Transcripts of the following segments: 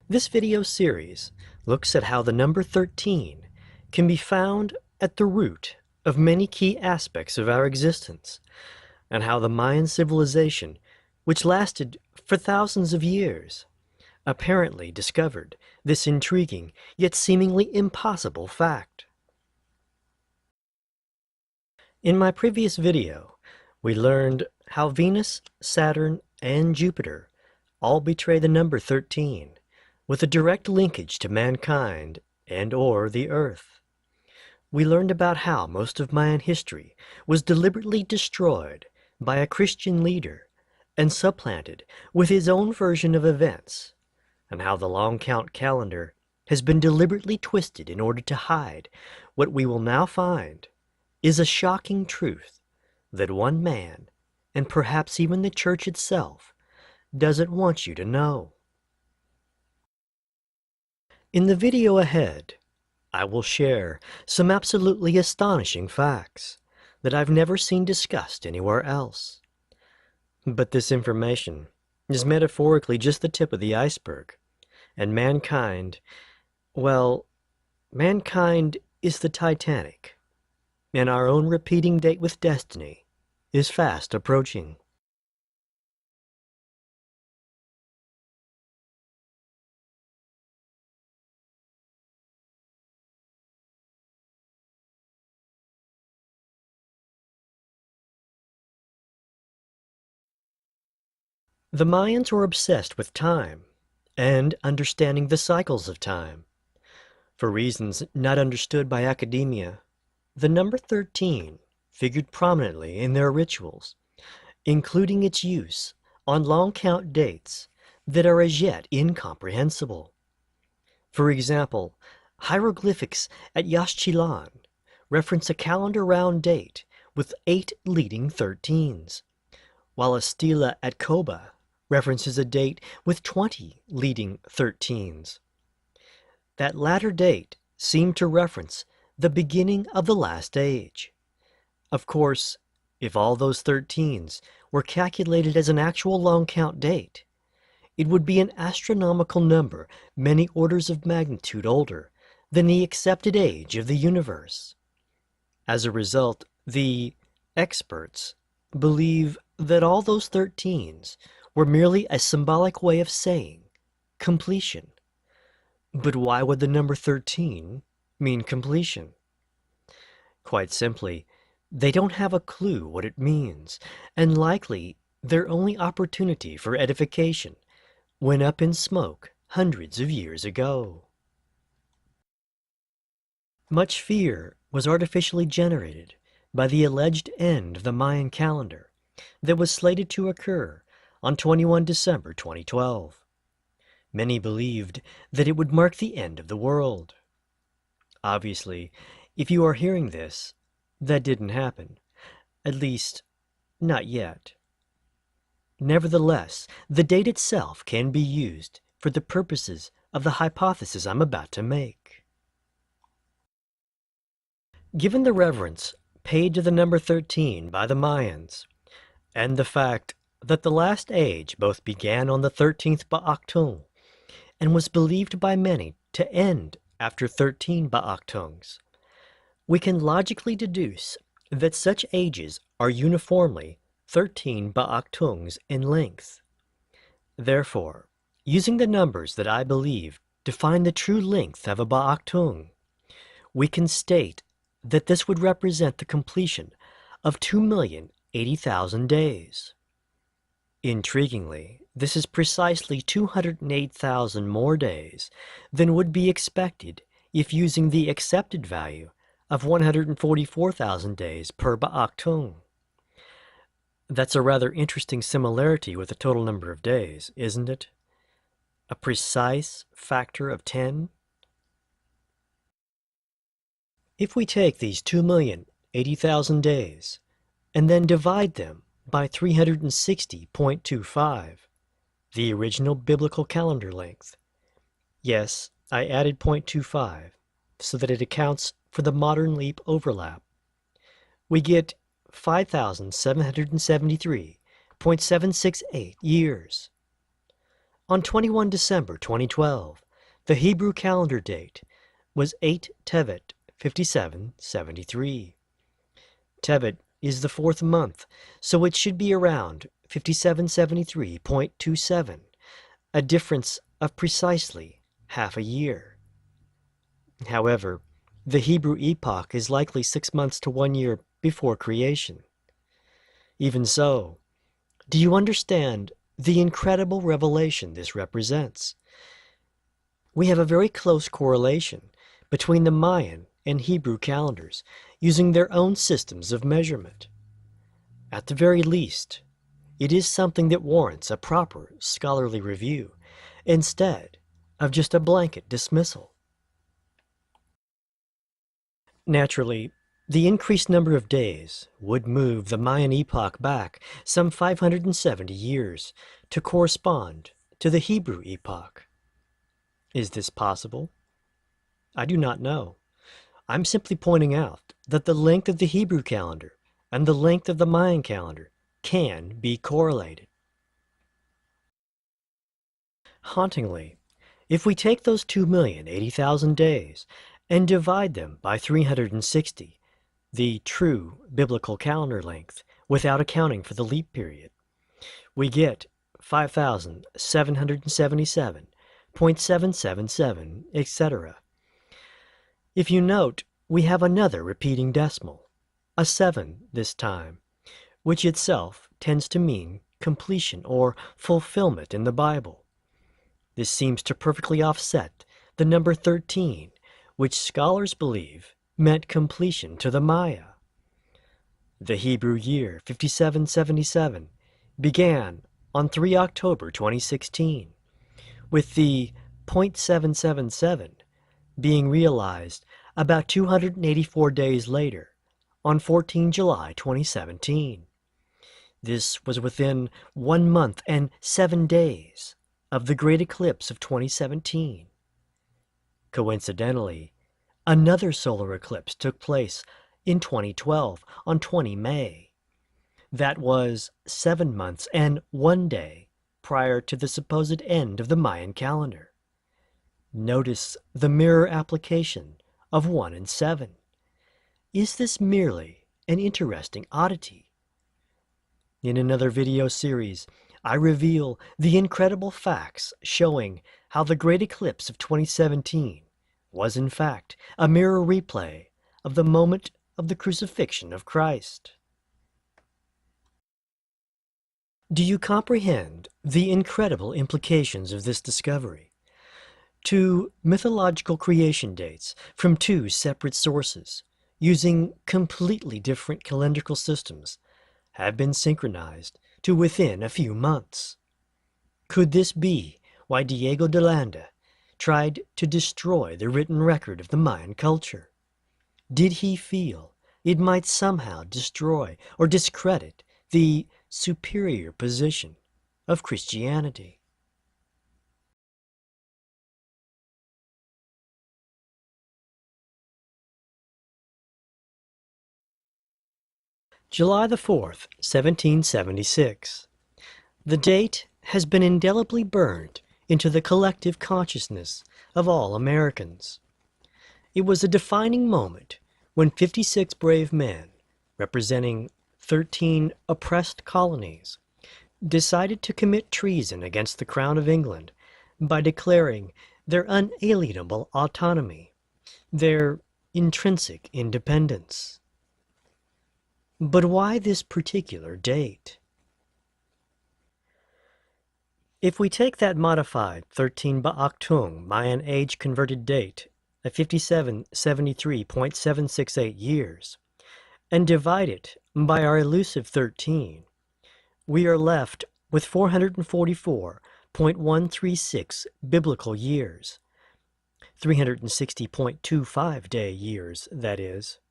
This video series looks at how the number 13 can be found at the root of many key aspects of our existence, and how the Mayan civilization, which lasted for thousands of years, apparently discovered this intriguing yet seemingly impossible fact. In my previous video, we learned how Venus, Saturn, and Jupiter all betray the number 13, with a direct linkage to mankind and/or the Earth. We learned about how most of Mayan history was deliberately destroyed by a Christian leader and supplanted with his own version of events, and how the long count calendar has been deliberately twisted in order to hide what we will now find is a shocking truth that one man, and perhaps even the church itself, doesn't want you to know. In the video ahead, I will share some absolutely astonishing facts that I've never seen discussed anywhere else. But this information is metaphorically just the tip of the iceberg, and mankind, well, mankind is the Titanic, and our own repeating date with destiny is fast approaching. The Mayans were obsessed with time and understanding the cycles of time. For reasons not understood by academia, the number 13 figured prominently in their rituals, including its use on long count dates that are as yet incomprehensible. For example, hieroglyphics at Yaxchilan reference a calendar round date with 8 leading 13s, while a stela at Koba references a date with 20 leading 13s. That latter date seemed to reference the beginning of the last age. Of course, if all those 13s were calculated as an actual long count date, it would be an astronomical number many orders of magnitude older than the accepted age of the universe. As a result, the experts believe that all those 13s were merely a symbolic way of saying completion. But why would the number 13 mean completion? Quite simply, they don't have a clue what it means, and likely their only opportunity for edification went up in smoke hundreds of years ago. Much fear was artificially generated by the alleged end of the Mayan calendar that was slated to occur on 21 December 2012. Many believed that it would mark the end of the world. Obviously, if you are hearing this, that didn't happen. At least, not yet. Nevertheless, the date itself can be used for the purposes of the hypothesis I'm about to make. Given the reverence paid to the number 13 by the Mayans, and the fact that the last age both began on the 13th Ba'aktung and was believed by many to end after 13 Ba'aktungs, we can logically deduce that such ages are uniformly 13 Ba'aktungs in length. Therefore, using the numbers that I believe define the true length of a Ba'aktung, we can state that this would represent the completion of 2,080,000 days. Intriguingly, this is precisely 208,000 more days than would be expected if using the accepted value of 144,000 days per Ba'aktung. That's a rather interesting similarity with the total number of days, isn't it? A precise factor of 10? If we take these 2,080,000 days and then divide them by 360.25, the original biblical calendar length. Yes, I added 0.25 so that it accounts for the modern leap overlap. We get 5,773.768 years. On 21 December 2012, the Hebrew calendar date was 8 Tevet 5773. Tevet is the fourth month, so it should be around 5773.27, a difference of precisely half a year. However, the Hebrew epoch is likely 6 months to 1 year before creation. Even so, do you understand the incredible revelation this represents? We have a very close correlation between the Mayan and Hebrew calendars using their own systems of measurement. At the very least, it is something that warrants a proper scholarly review instead of just a blanket dismissal. Naturally, the increased number of days would move the Mayan epoch back some 570 years to correspond to the Hebrew epoch. Is this possible? I do not know. I'm simply pointing out that the length of the Hebrew calendar and the length of the Mayan calendar can be correlated. Hauntingly, if we take those 2,080,000 days and divide them by 360, the true biblical calendar length, without accounting for the leap period, we get 5,777.777, etc. If you note, we have another repeating decimal, a 7 this time, which itself tends to mean completion or fulfillment in the Bible. This seems to perfectly offset the number 13, which scholars believe meant completion to the Maya. The Hebrew year 5777 began on 3 October 2016, with the .777 being realized about 284 days later, on 14 July 2017. This was within 1 month and 7 days of the Great Eclipse of 2017. Coincidentally, another solar eclipse took place in 2012 on 20 May. That was 7 months and 1 day prior to the supposed end of the Mayan calendar. Notice the mirror application of 1 and 7. Is this merely an interesting oddity? In another video series, I reveal the incredible facts showing how the Great Eclipse of 2017 was in fact a mirror replay of the moment of the crucifixion of Christ. Do you comprehend the incredible implications of this discovery? Two mythological creation dates from two separate sources, using completely different calendrical systems, have been synchronized to within a few months. Could this be why Diego de Landa tried to destroy the written record of the Mayan culture? Did he feel it might somehow destroy or discredit the superior position of Christianity? July the 4th, 1776. The date has been indelibly burned into the collective consciousness of all Americans. It was a defining moment when 56 brave men, representing 13 oppressed colonies, decided to commit treason against the Crown of England by declaring their unalienable autonomy, their intrinsic independence. But why this particular date? If we take that modified 13 Ba'aktung Mayan age converted date of 5773.768 years and divide it by our elusive 13, we are left with 444.136 biblical years, 360.25 day years, that is.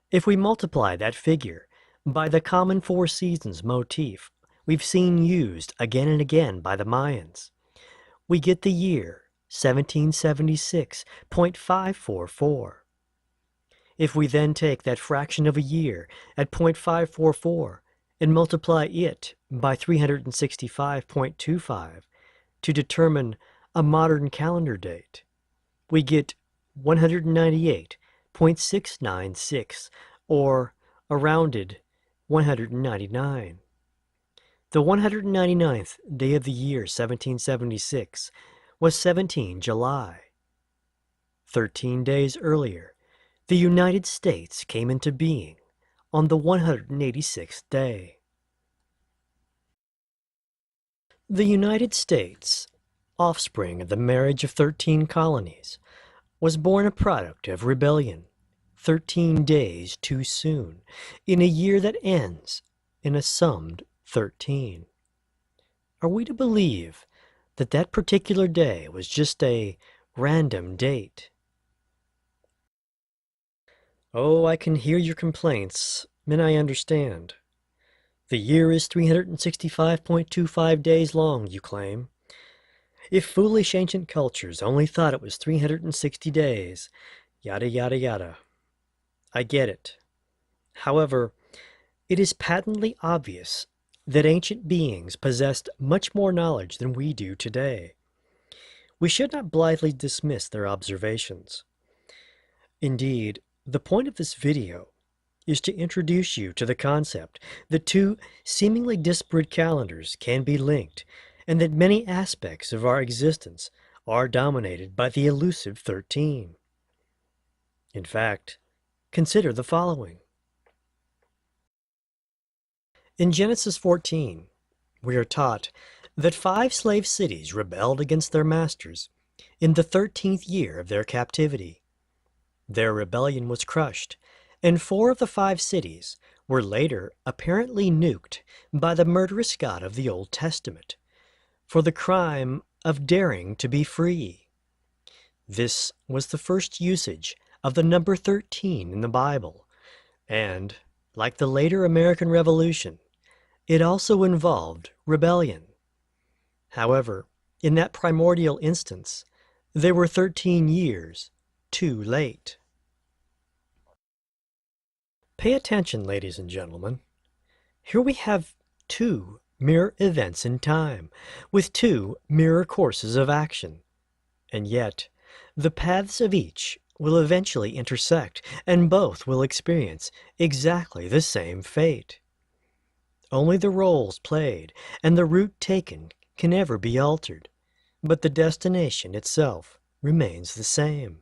If we multiply that figure by the common four seasons motif we've seen used again and again by the Mayans, we get the year 1776.544. If we then take that fraction of a year at 0.544 and multiply it by 365.25, to determine a modern calendar date, we get 198.696, or a rounded 199. The 199th day of the year 1776 was 17 July. 13 days earlier, the United States came into being on the 186th day. The United States, offspring of the marriage of 13 colonies, was born a product of rebellion 13 days too soon, in a year that ends in a summed 13. Are we to believe that that particular day was just a random date? Oh, I can hear your complaints, and I understand. The year is 365.25 days long, you claim. If foolish ancient cultures only thought it was 360 days, yada yada yada. I get it. However, it is patently obvious that ancient beings possessed much more knowledge than we do today. We should not blithely dismiss their observations. Indeed, the point of this video is to introduce you to the concept that two seemingly disparate calendars can be linked, and that many aspects of our existence are dominated by the elusive 13. In fact, consider the following. In Genesis 14, we are taught that 5 slave cities rebelled against their masters in the 13th year of their captivity. Their rebellion was crushed, and 4 of the 5 cities were later apparently nuked by the murderous God of the Old Testament for the crime of daring to be free. This was the first usage of the number 13 in the Bible, and, like the later American Revolution, it also involved rebellion. However, in that primordial instance, they were 13 years too late. Pay attention, ladies and gentlemen. Here we have 2 mirror events in time, with 2 mirror courses of action. And yet, the paths of each will eventually intersect, and both will experience exactly the same fate. Only the roles played and the route taken can ever be altered, but the destination itself remains the same.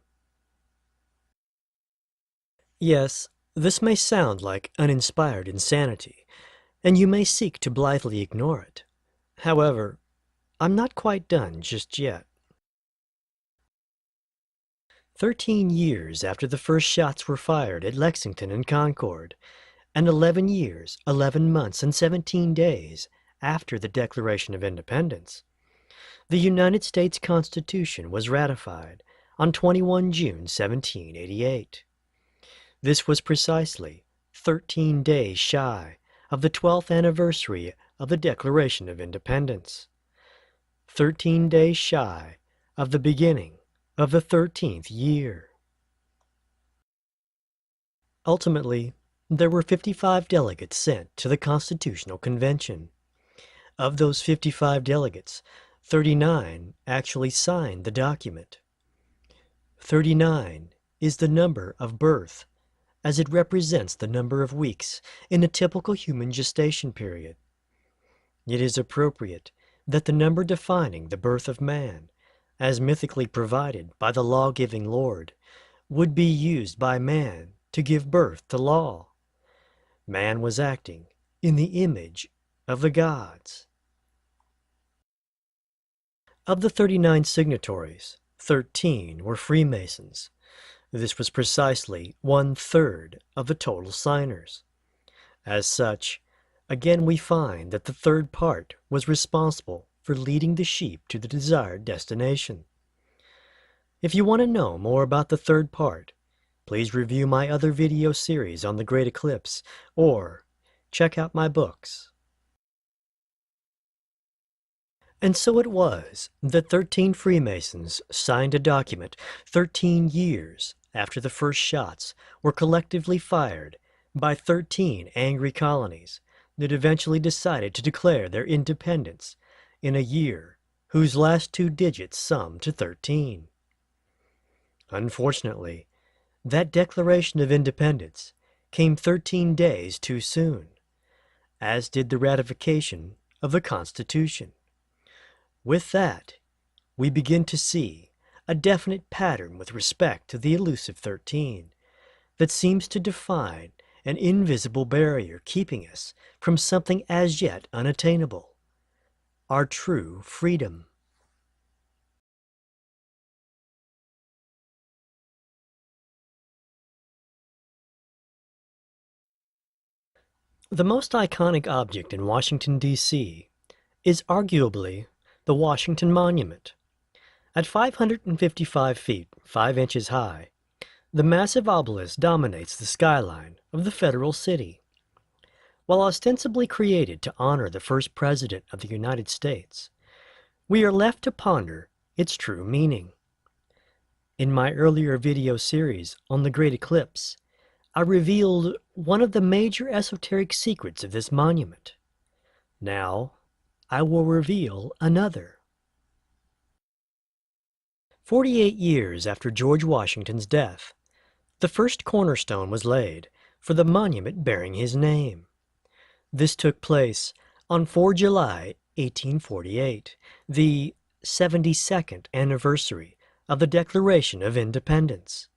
Yes, this may sound like uninspired insanity, and you may seek to blithely ignore it. However, I'm not quite done just yet. 13 years after the first shots were fired at Lexington and Concord, and 11 years, 11 months, and 17 days after the Declaration of Independence, the United States Constitution was ratified on 21 June 1788. This was precisely 13 days shy of the 12th anniversary of the Declaration of Independence. 13 days shy of the beginning of the 13th year. Ultimately, there were 55 delegates sent to the Constitutional Convention. Of those 55 delegates, 39 actually signed the document. 39 is the number of birth, as it represents the number of weeks in a typical human gestation period. It is appropriate that the number defining the birth of man, as mythically provided by the law-giving Lord, would be used by man to give birth to law. Man was acting in the image of the gods. Of the 39 signatories, 13 were Freemasons. This was precisely 1/3 of the total signers. As such, again we find that the third part was responsible for leading the sheep to the desired destination. If you want to know more about the third part, please review my other video series on the Great Eclipse, or check out my books. And so it was that 13 Freemasons signed a document 13 years after the first shots were collectively fired by 13 angry colonies that eventually decided to declare their independence in a year whose last two digits sum to 13. Unfortunately, that Declaration of Independence came 13 days too soon, as did the ratification of the Constitution. With that, we begin to see a definite pattern with respect to the elusive 13 that seems to define an invisible barrier keeping us from something as yet unattainable, our true freedom. The most iconic object in Washington, D.C. is arguably the Washington Monument. At 555 feet, 5 inches high, the massive obelisk dominates the skyline of the federal city. While ostensibly created to honor the first president of the United States, we are left to ponder its true meaning. In my earlier video series on the Great Eclipse, I revealed one of the major esoteric secrets of this monument. Now, I will reveal another. 48 years after George Washington's death, the first cornerstone was laid for the monument bearing his name. This took place on 4 July 1848, the 72nd anniversary of the Declaration of Independence.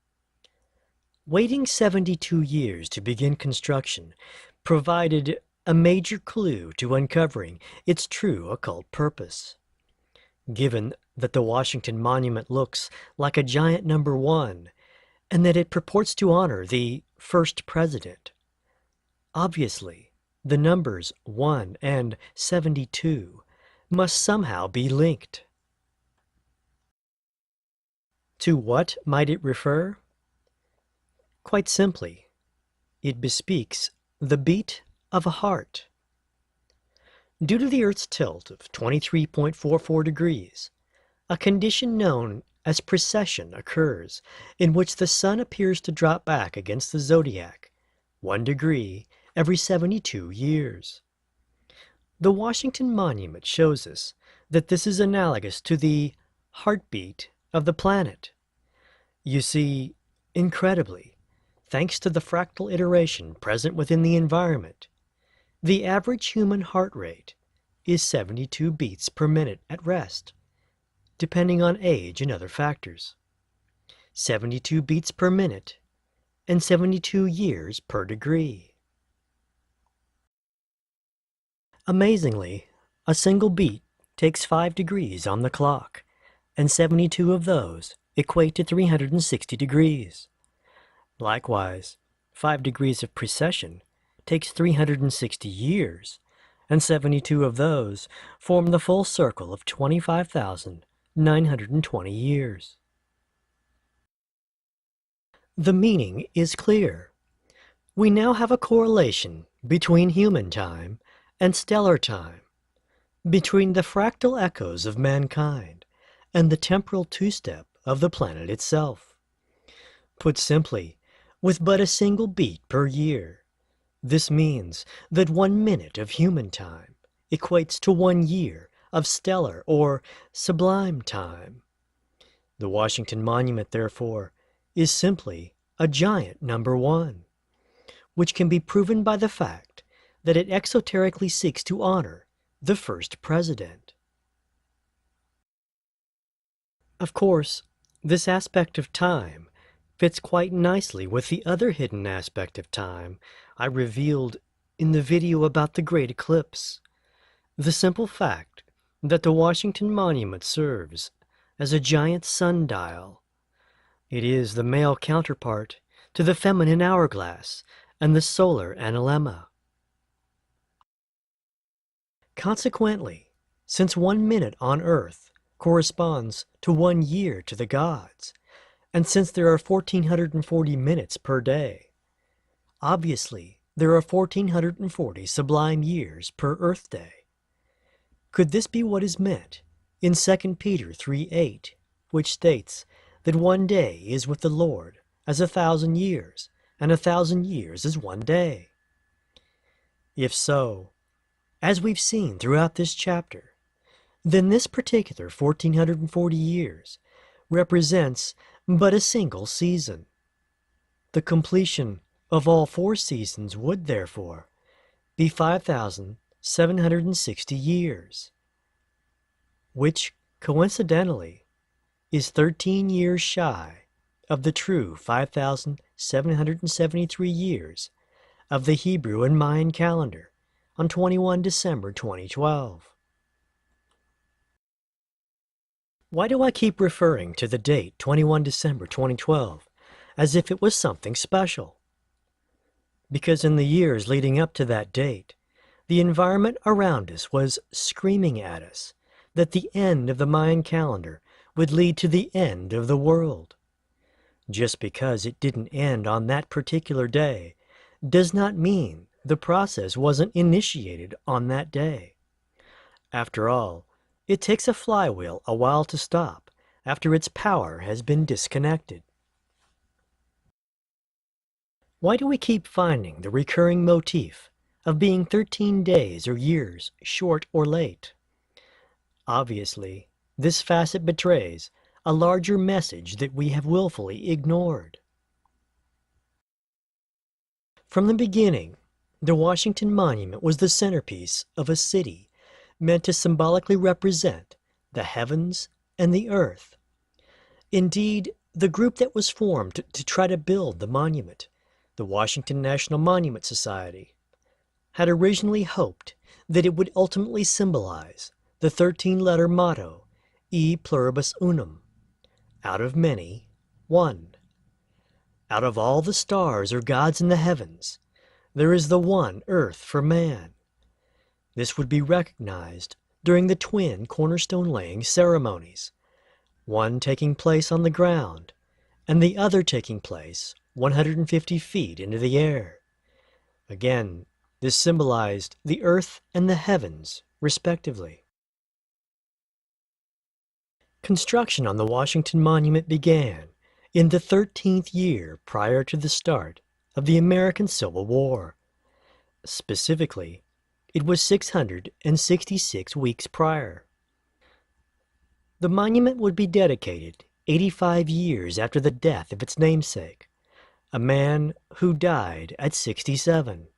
Waiting 72 years to begin construction provided a major clue to uncovering its true occult purpose. Given that the Washington Monument looks like a giant number 1 and that it purports to honor the first president, obviously the numbers 1 and 72 must somehow be linked. To what might it refer? Quite simply, it bespeaks the beat of a heart. Due to the Earth's tilt of 23.44 degrees, a condition known as precession occurs, in which the sun appears to drop back against the zodiac 1 degree every 72 years. The Washington Monument shows us that this is analogous to the heartbeat of the planet. You see, incredibly, thanks to the fractal iteration present within the environment, the average human heart rate is 72 beats per minute at rest, depending on age and other factors. 72 beats per minute and 72 years per degree. Amazingly, a single beat takes 5 degrees on the clock, and 72 of those equate to 360 degrees. Likewise, 5 degrees of precession takes 360 years, and 72 of those form the full circle of 25,920 years. The meaning is clear. We now have a correlation between human time and stellar time, between the fractal echoes of mankind and the temporal two-step of the planet itself. Put simply, with but a single beat per year, this means that 1 minute of human time equates to 1 year of stellar or sublime time. The Washington Monument, therefore, is simply a giant number 1, which can be proven by the fact that it exoterically seeks to honor the first president. Of course, this aspect of time fits quite nicely with the other hidden aspect of time I revealed in the video about the Great Eclipse. The simple fact that the Washington Monument serves as a giant sundial. It is the male counterpart to the feminine hourglass and the solar analemma. Consequently, since 1 minute on Earth corresponds to 1 year to the gods, and since there are 1,440 minutes per day, obviously there are 1,440 sublime years per Earth day. Could this be what is meant in 2 Peter 3:8, which states that 1 day is with the Lord as 1,000 years, and 1,000 years as 1 day? If so, as we've seen throughout this chapter, then this particular 1440 years represents but a single season. The completion of all 4 seasons would, therefore, be 5,760 years, which, coincidentally, is 13 years shy of the true 5,773 years of the Hebrew and Mayan calendar on 21 December 2012. Why do I keep referring to the date 21 December 2012 as if it was something special? Because in the years leading up to that date, the environment around us was screaming at us that the end of the Mayan calendar would lead to the end of the world. Just because it didn't end on that particular day does not mean the process wasn't initiated on that day. After all, it takes a flywheel a while to stop after its power has been disconnected. Why do we keep finding the recurring motif of being 13 days or years short or late? Obviously, this facet betrays a larger message that we have willfully ignored. From the beginning, the Washington Monument was the centerpiece of a city meant to symbolically represent the heavens and the earth. Indeed, the group that was formed to try to build the monument, the Washington National Monument Society, had originally hoped that it would ultimately symbolize the 13-letter motto, E pluribus unum, out of many, one. Out of all the stars or gods in the heavens, there is the one earth for man. This would be recognized during the twin cornerstone-laying ceremonies, one taking place on the ground and the other taking place 150 feet into the air. Again, this symbolized the earth and the heavens, respectively. Construction on the Washington Monument began in the 13th year prior to the start of the American Civil War. Specifically, it was 666 weeks prior. The monument would be dedicated 85 years after the death of its namesake, a man who died at 67.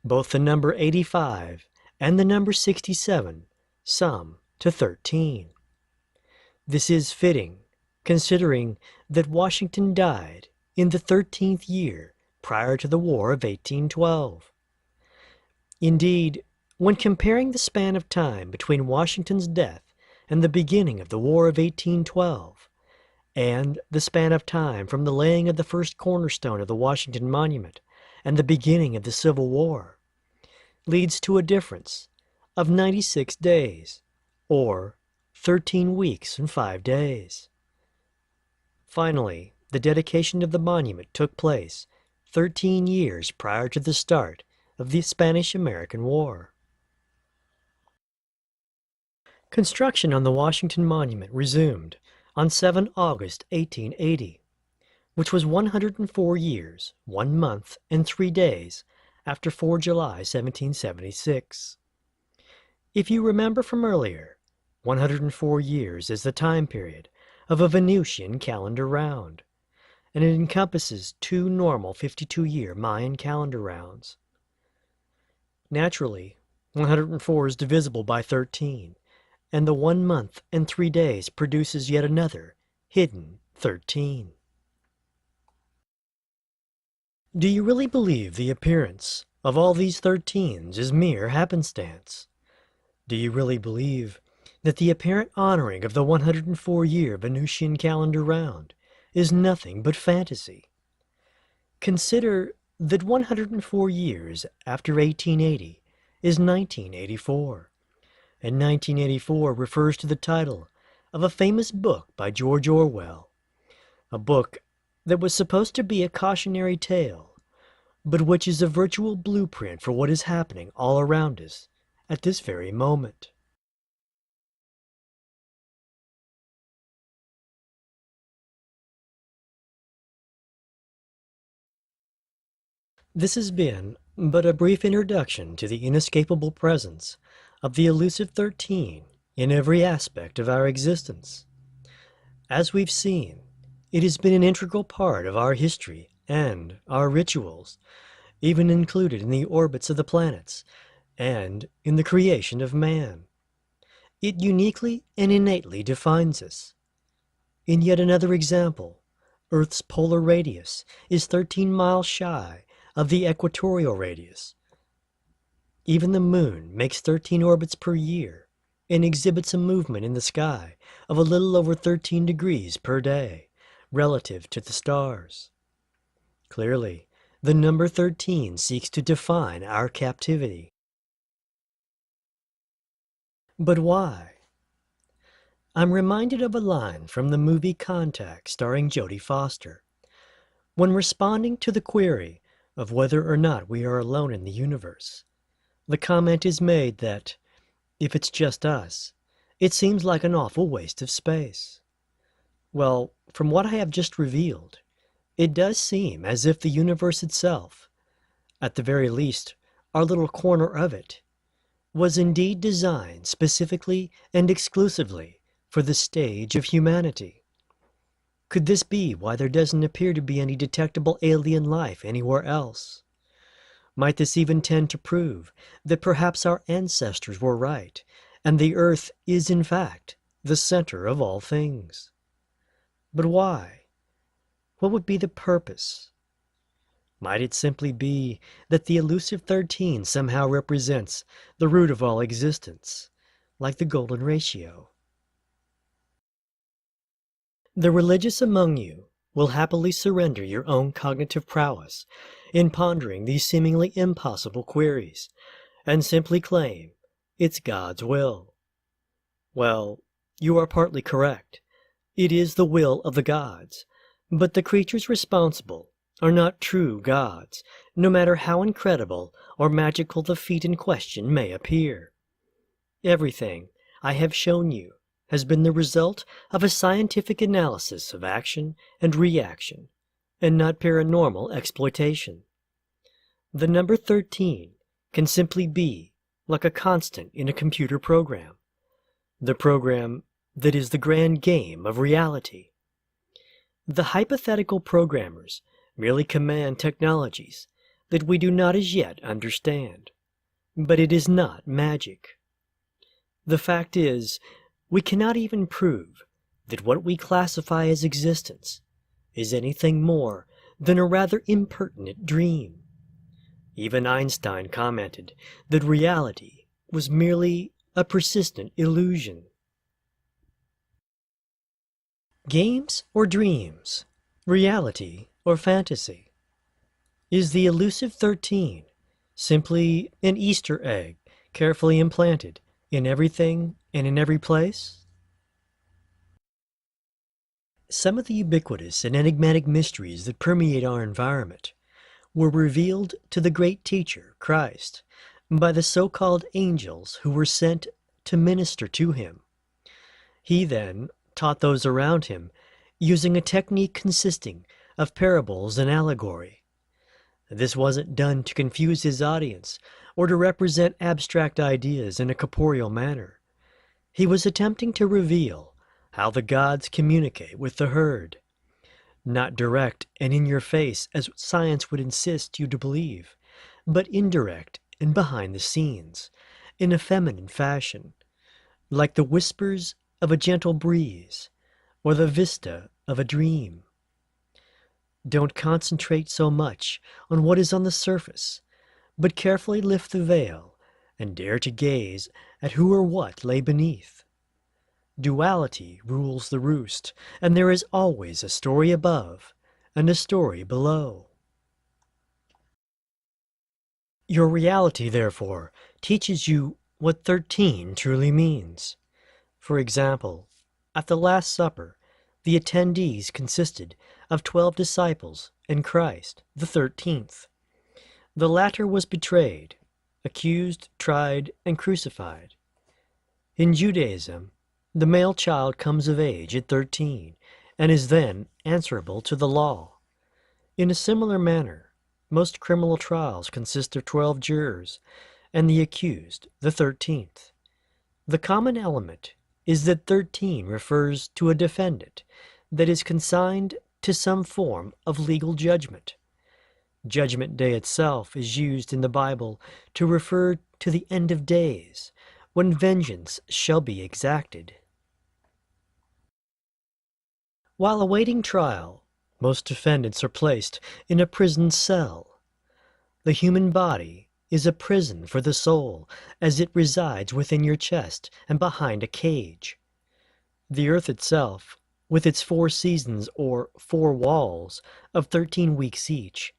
Both the number 85 and the number 67 sum to 13. This is fitting, considering that Washington died in the 13th year prior to the War of 1812. Indeed, when comparing the span of time between Washington's death and the beginning of the War of 1812, and the span of time from the laying of the first cornerstone of the Washington Monument and the beginning of the Civil War, leads to a difference of 96 days, or 13 weeks and 5 days. Finally, the dedication of the monument took place 13 years prior to the start of the Spanish-American War. Construction on the Washington Monument resumed on 7 August 1880, which was 104 years, 1 month, and 3 days after 4 July 1776. If you remember from earlier, 104 years is the time period of a Venusian calendar round, and it encompasses 2 normal 52-year Mayan calendar rounds. Naturally, 104 is divisible by 13, and the 1 month and 3 days produces yet another hidden 13. Do you really believe the appearance of all these 13s is mere happenstance? Do you really believe that the apparent honoring of the 104-year Venusian calendar round is nothing but fantasy? Consider that 104 years after 1880 is 1984, and 1984 refers to the title of a famous book by George Orwell, a book that was supposed to be a cautionary tale, but which is a virtual blueprint for what is happening all around us at this very moment. This has been but a brief introduction to the inescapable presence of the elusive 13 in every aspect of our existence. As we've seen, it has been an integral part of our history and our rituals, even included in the orbits of the planets and in the creation of man. It uniquely and innately defines us. In yet another example, Earth's polar radius is 13 miles shy of the equatorial radius. Even the moon makes 13 orbits per year and exhibits a movement in the sky of a little over 13 degrees per day relative to the stars. Clearly, the number 13 seeks to define our captivity. But why? I'm reminded of a line from the movie Contact starring Jodie Foster. When responding to the query of whether or not we are alone in the universe, the comment is made that, if it's just us, it seems like an awful waste of space. Well, from what I have just revealed, it does seem as if the universe itself, at the very least, our little corner of it, was indeed designed specifically and exclusively for the stage of humanity. Could this be why there doesn't appear to be any detectable alien life anywhere else? Might this even tend to prove that perhaps our ancestors were right, and the Earth is in fact the center of all things? But why? What would be the purpose? Might it simply be that the elusive 13 somehow represents the root of all existence, like the golden ratio? The religious among you will happily surrender your own cognitive prowess in pondering these seemingly impossible queries, and simply claim it's God's will. Well, you are partly correct. It is the will of the gods, but the creatures responsible are not true gods, no matter how incredible or magical the feat in question may appear. Everything I have shown you has been the result of a scientific analysis of action and reaction, and not paranormal exploitation. The number 13 can simply be like a constant in a computer program, the program that is the grand game of reality. The hypothetical programmers merely command technologies that we do not as yet understand, but it is not magic. The fact is, we cannot even prove that what we classify as existence is anything more than a rather impertinent dream. Even Einstein commented that reality was merely a persistent illusion. Games or dreams? Reality or fantasy? Is the elusive 13 simply an Easter egg carefully implanted in everything and in every place? Some of the ubiquitous and enigmatic mysteries that permeate our environment were revealed to the great teacher, Christ, by the so-called angels who were sent to minister to him. He then taught those around him using a technique consisting of parables and allegory. This wasn't done to confuse his audience or to represent abstract ideas in a corporeal manner. He was attempting to reveal how the gods communicate with the herd, not direct and in your face as science would insist you to believe, but indirect and behind the scenes, in a feminine fashion, like the whispers of a gentle breeze or the vista of a dream. Don't concentrate so much on what is on the surface, but carefully lift the veil and dare to gaze at who or what lay beneath. Duality rules the roost, and there is always a story above and a story below. Your reality, therefore, teaches you what 13 truly means. For example, at the Last Supper, the attendees consisted of 12 disciples and Christ, the 13th. The latter was betrayed, accused, tried, and crucified. In Judaism, the male child comes of age at 13 and is then answerable to the law. In a similar manner, most criminal trials consist of 12 jurors and the accused, the 13th. The common element is that 13 refers to a defendant that is consigned to some form of legal judgment. Judgment Day itself is used in the Bible to refer to the end of days, when vengeance shall be exacted. While awaiting trial, most defendants are placed in a prison cell. The human body is a prison for the soul, as it resides within your chest and behind a cage. The earth itself, with its 4 seasons or 4 walls of 13 weeks each,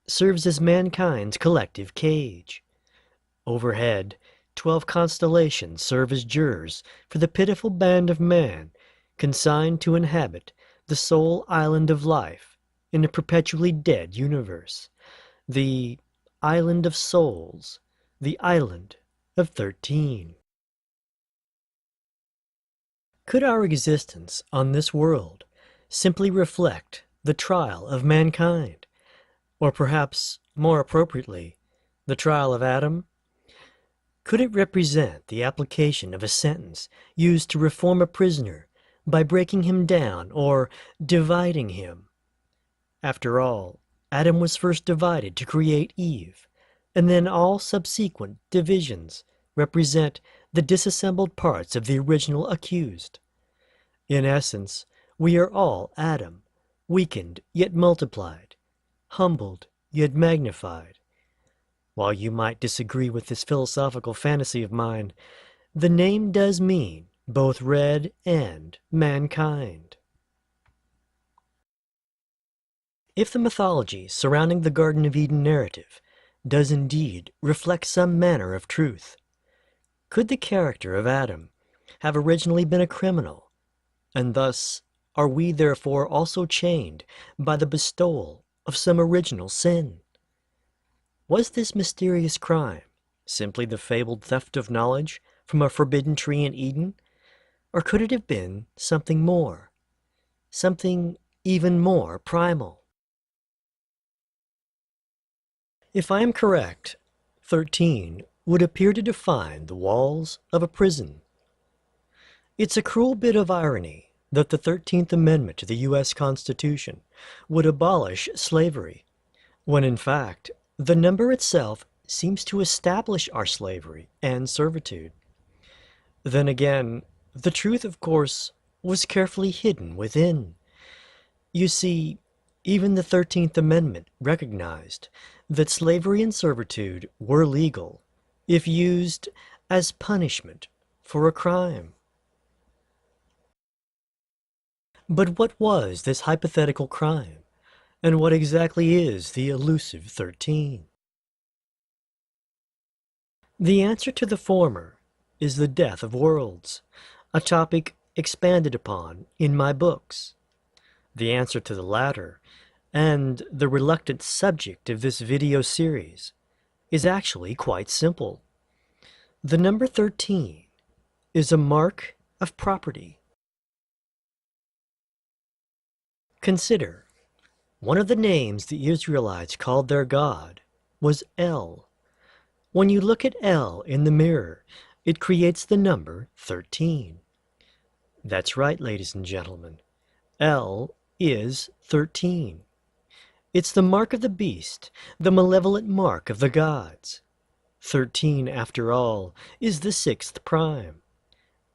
serves as mankind's collective cage. Overhead, 12 constellations serve as jurors for the pitiful band of man consigned to inhabit the sole island of life in a perpetually dead universe, the Island of Souls, the Island of 13. Could our existence on this world simply reflect the trial of mankind? Or perhaps, more appropriately, the trial of Adam? Could it represent the application of a sentence used to reform a prisoner by breaking him down or dividing him? After all, Adam was first divided to create Eve, and then all subsequent divisions represent the disassembled parts of the original accused. In essence, we are all Adam, weakened yet multiplied, humbled yet magnified. While you might disagree with this philosophical fantasy of mine, the name does mean both red and mankind. If the mythology surrounding the Garden of Eden narrative does indeed reflect some manner of truth, could the character of Adam have originally been a criminal, and thus are we therefore also chained by the bestowal of some original sin? Was this mysterious crime simply the fabled theft of knowledge from a forbidden tree in Eden, or could it have been something more, something even more primal? If I am correct, 13 would appear to define the walls of a prison. It's a cruel bit of irony that the 13th Amendment to the U.S. Constitution would abolish slavery, when in fact, the number itself seems to establish our slavery and servitude. Then again, the truth, of course, was carefully hidden within. You see, even the 13th Amendment recognized that slavery and servitude were legal if used as punishment for a crime. But what was this hypothetical crime, and what exactly is the elusive 13? The answer to the former is the death of worlds, a topic expanded upon in my books. The answer to the latter, and the reluctant subject of this video series, is actually quite simple. The number 13 is a mark of property. Consider, one of the names the Israelites called their God was El. When you look at El in the mirror, it creates the number 13. That's right, ladies and gentlemen. El is 13. It's the mark of the beast, the malevolent mark of the gods. 13, after all, is the 6th prime.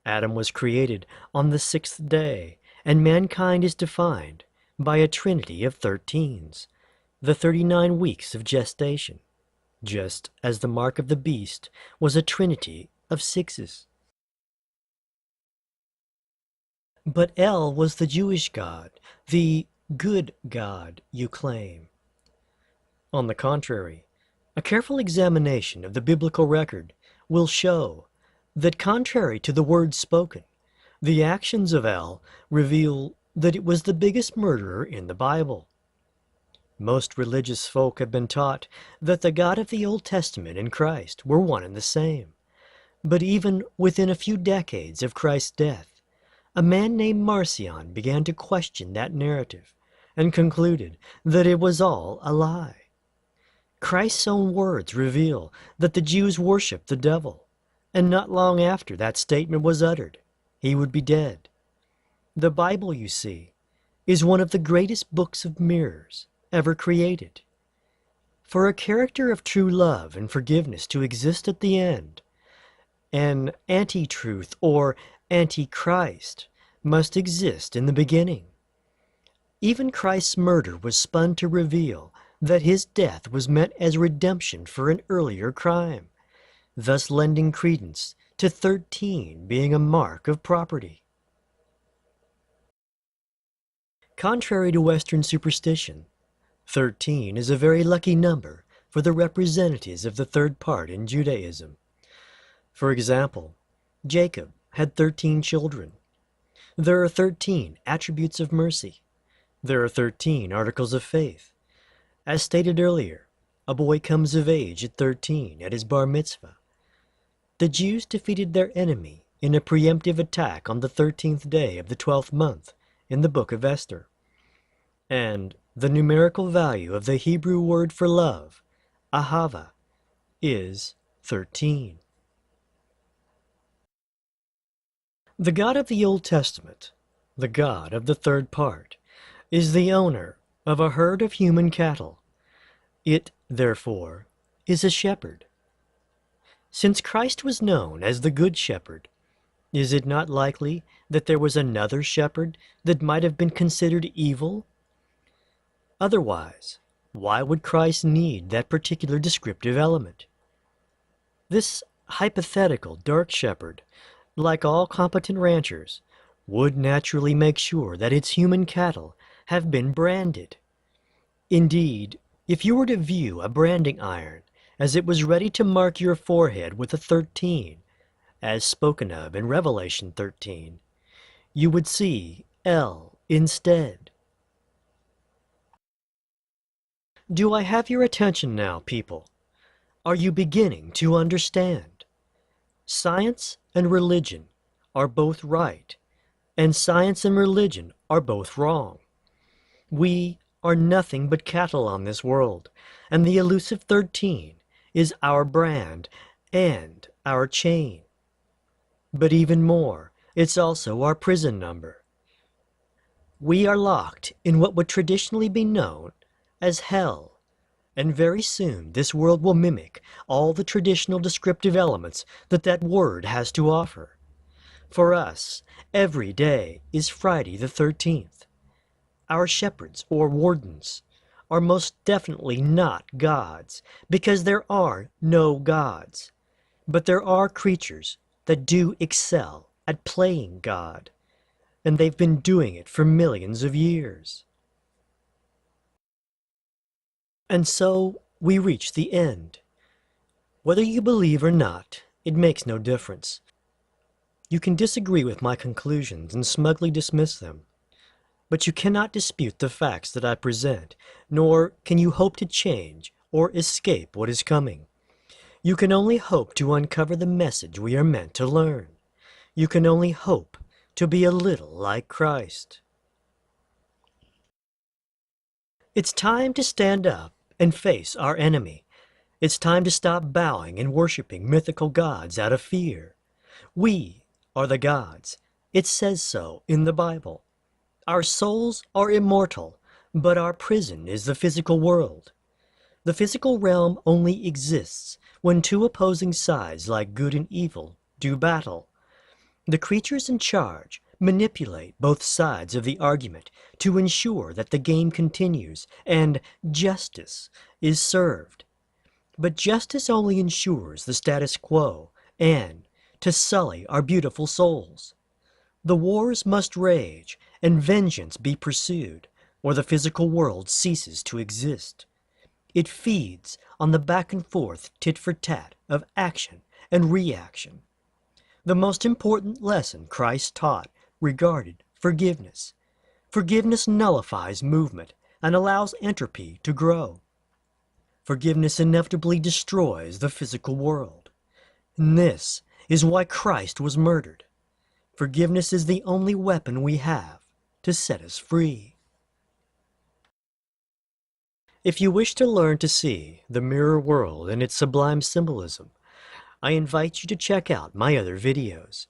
Adam was created on the 6th day, and mankind is defined by a trinity of 13s, the 39 weeks of gestation, just as the mark of the beast was a trinity of 6s. But El was the Jewish God, the good God you claim. On the contrary, a careful examination of the biblical record will show that contrary to the words spoken, the actions of El reveal that it was the biggest murderer in the Bible. Most religious folk have been taught that the God of the Old Testament and Christ were one and the same. But even within a few decades of Christ's death, a man named Marcion began to question that narrative and concluded that it was all a lie. Christ's own words reveal that the Jews worshiped the devil, and not long after that statement was uttered, he would be dead. The Bible, you see, is one of the greatest books of mirrors ever created. For a character of true love and forgiveness to exist at the end, an anti-truth or anti-Christ must exist in the beginning. Even Christ's murder was spun to reveal that his death was meant as redemption for an earlier crime, thus lending credence to 13 being a mark of property. Contrary to Western superstition, 13 is a very lucky number for the representatives of the third part in Judaism. For example, Jacob had 13 children. There are 13 attributes of mercy. There are 13 articles of faith. As stated earlier, a boy comes of age at 13 at his bar mitzvah. The Jews defeated their enemy in a preemptive attack on the 13th day of the 12th month in the book of Esther. And the numerical value of the Hebrew word for love, ahava, is 13. The God of the Old Testament, the God of the third part, is the owner of a herd of human cattle. It, therefore, is a shepherd. Since Christ was known as the Good Shepherd, is it not likely that there was another shepherd that might have been considered evil? Otherwise, why would Christ need that particular descriptive element? This hypothetical dark shepherd, like all competent ranchers, would naturally make sure that its human cattle have been branded. Indeed, if you were to view a branding iron as it was ready to mark your forehead with a 13, as spoken of in Revelation 13, you would see L instead. Do I have your attention now, people? Are you beginning to understand? Science and religion are both right, and science and religion are both wrong. We are nothing but cattle on this world, and the elusive 13 is our brand and our chain. But even more, it's also our prison number. We are locked in what would traditionally be known as hell. And very soon this world will mimic all the traditional descriptive elements that word has to offer. For us, every day is Friday the 13th. Our shepherds, or wardens, are most definitely not gods, because there are no gods. But there are creatures that do excel at playing God, and they've been doing it for millions of years. And so we reach the end. Whether you believe or not, it makes no difference. You can disagree with my conclusions and smugly dismiss them, but you cannot dispute the facts that I present, nor can you hope to change or escape what is coming. You can only hope to uncover the message we are meant to learn. You can only hope to be a little like Christ. It's time to stand up and face our enemy. It's time to stop bowing and worshiping mythical gods out of fear. We are the gods. It says so in the Bible. Our souls are immortal, but our prison is the physical world. The physical realm only exists when two opposing sides like good and evil do battle. The creatures in charge manipulate both sides of the argument to ensure that the game continues and justice is served. But justice only ensures the status quo and to sully our beautiful souls. The wars must rage and vengeance be pursued, or the physical world ceases to exist. It feeds on the back and forth tit-for-tat of action and reaction. The most important lesson Christ taught regarded forgiveness. Forgiveness nullifies movement and allows entropy to grow. Forgiveness inevitably destroys the physical world. And this is why Christ was murdered. Forgiveness is the only weapon we have to set us free. If you wish to learn to see the mirror world and its sublime symbolism, I invite you to check out my other videos.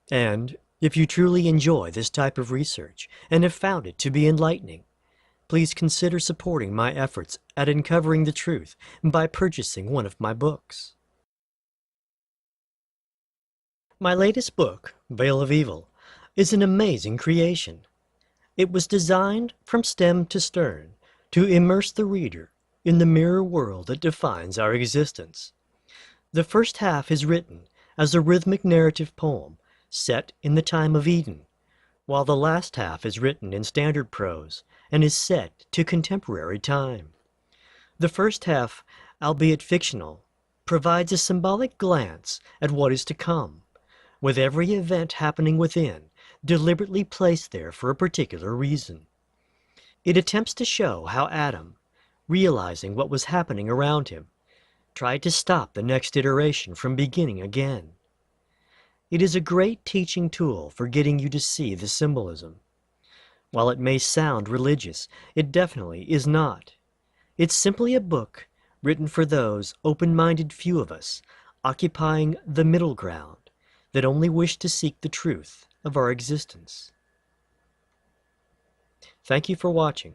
And if you truly enjoy this type of research and have found it to be enlightening, please consider supporting my efforts at uncovering the truth by purchasing one of my books. My latest book, Veil of Evil, is an amazing creation. It was designed from stem to stern to immerse the reader in the mirror world that defines our existence. The first half is written as a rhythmic narrative poem set in the time of Eden, while the last half is written in standard prose and is set to contemporary time. The first half, albeit fictional, provides a symbolic glance at what is to come, with every event happening within deliberately placed there for a particular reason. It attempts to show how Adam, realizing what was happening around him, tried to stop the next iteration from beginning again. It is a great teaching tool for getting you to see the symbolism. While it may sound religious, it definitely is not. It's simply a book written for those open-minded few of us occupying the middle ground that only wish to seek the truth of our existence. Thank you for watching.